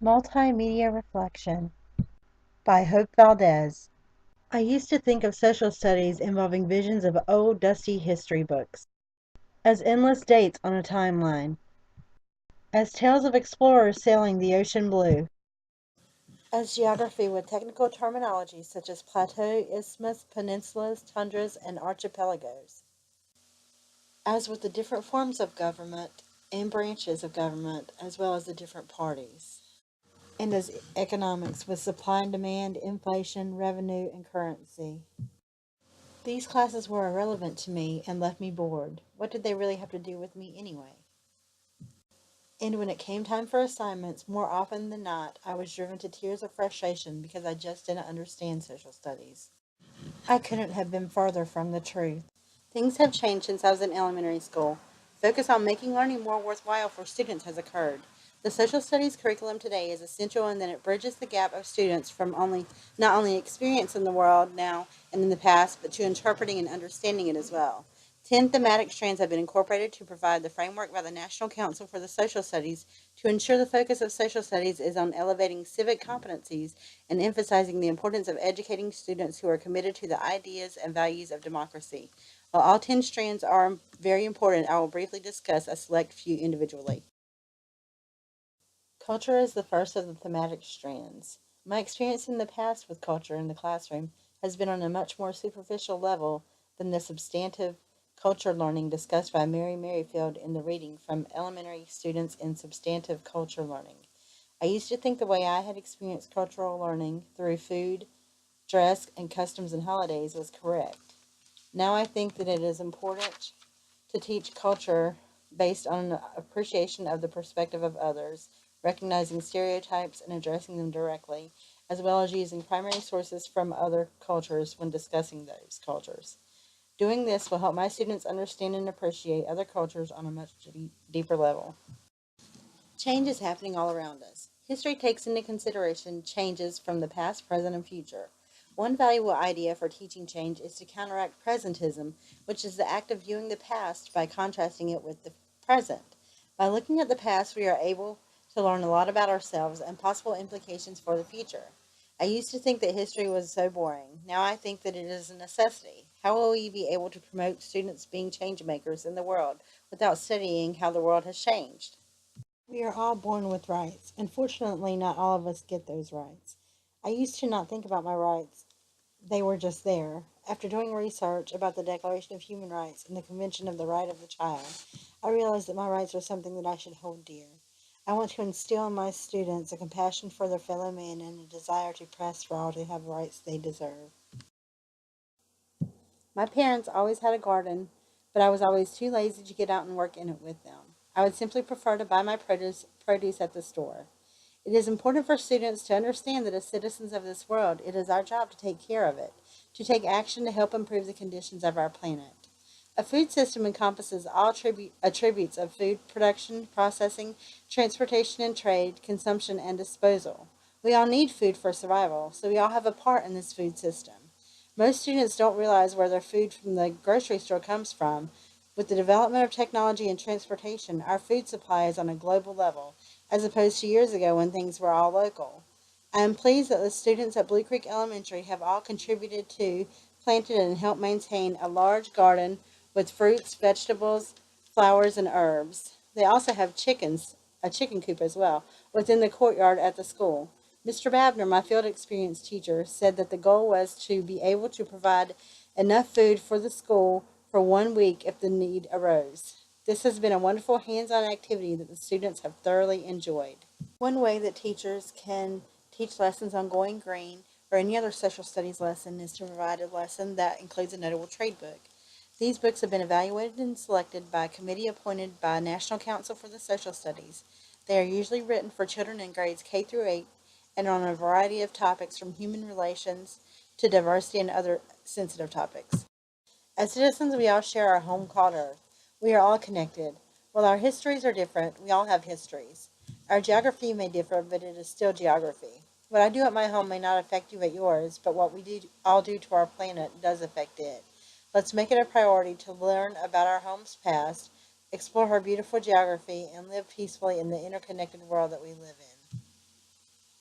Multimedia Reflection by Hope Valdez. I used to think of social studies involving visions of old, dusty history books, as endless dates on a timeline, as tales of explorers sailing the ocean blue, as geography with technical terminology such as plateau, isthmus, peninsulas, tundras, and archipelagos, as with the different forms of government and branches of government, as well as the different parties, and as economics with supply and demand, inflation, revenue, and currency. These classes were irrelevant to me and left me bored. What did they really have to do with me anyway? And when it came time for assignments, more often than not, I was driven to tears of frustration because I just didn't understand social studies. I couldn't have been further from the truth. Things have changed since I was in elementary school. Focus on making learning more worthwhile for students has occurred. The social studies curriculum today is essential in that it bridges the gap of students from not only experiencing the world now and in the past, but to interpreting and understanding it as well. 10 thematic strands have been incorporated to provide the framework by the National Council for the Social Studies to ensure the focus of social studies is on elevating civic competencies and emphasizing the importance of educating students who are committed to the ideas and values of democracy. While all 10 strands are very important, I will briefly discuss a select few individually. Culture is the first of the thematic strands. My experience in the past with culture in the classroom has been on a much more superficial level than the substantive culture learning discussed by Mary Merrifield in the reading from elementary students in substantive culture learning. I used to think the way I had experienced cultural learning through food, dress, and customs and holidays was correct. Now I think that it is important to teach culture based on an appreciation of the perspective of others, recognizing stereotypes and addressing them directly, as well as using primary sources from other cultures when discussing those cultures. Doing this will help my students understand and appreciate other cultures on a much deeper level. Change is happening all around us. History takes into consideration changes from the past, present, and future. One valuable idea for teaching change is to counteract presentism, which is the act of viewing the past by contrasting it with the present. By looking at the past, we are able to learn a lot about ourselves and possible implications for the future. I used to think that history was so boring. Now I think that it is a necessity. How will we be able to promote students being change makers in the world without studying how the world has changed? We are all born with rights. Unfortunately, not all of us get those rights. I used to not think about my rights, they were just there. After doing research about the Declaration of Human Rights and the Convention of the Right of the Child, I realized that my rights are something that I should hold dear. I want to instill in my students a compassion for their fellow man and a desire to press for all to have rights they deserve. My parents always had a garden, but I was always too lazy to get out and work in it with them. I would simply prefer to buy my produce at the store. It is important for students to understand that as citizens of this world, it is our job to take care of it, to take action to help improve the conditions of our planet. A food system encompasses all attributes of food production, processing, transportation and trade, consumption, and disposal. We all need food for survival, so we all have a part in this food system. Most students don't realize where their food from the grocery store comes from. With the development of technology and transportation, our food supply is on a global level, as opposed to years ago when things were all local. I am pleased that the students at Blue Creek Elementary have all contributed to, planted, and helped maintain a large garden with fruits, vegetables, flowers, and herbs. They also have chickens, a chicken coop as well, within the courtyard at the school. Mr. Babner, my field experience teacher, said that the goal was to be able to provide enough food for the school for 1 week if the need arose. This has been a wonderful hands-on activity that the students have thoroughly enjoyed. One way that teachers can teach lessons on going green or any other social studies lesson is to provide a lesson that includes a notable trade book. These books have been evaluated and selected by a committee appointed by National Council for the Social Studies. They are usually written for children in grades K through 8 and on a variety of topics from human relations to diversity and other sensitive topics. As citizens, we all share our home called Earth. We are all connected. While our histories are different, we all have histories. Our geography may differ, but it is still geography. What I do at my home may not affect you at yours, but what all do to our planet does affect it. Let's make it a priority to learn about our home's past, explore her beautiful geography, and live peacefully in the interconnected world that we live in.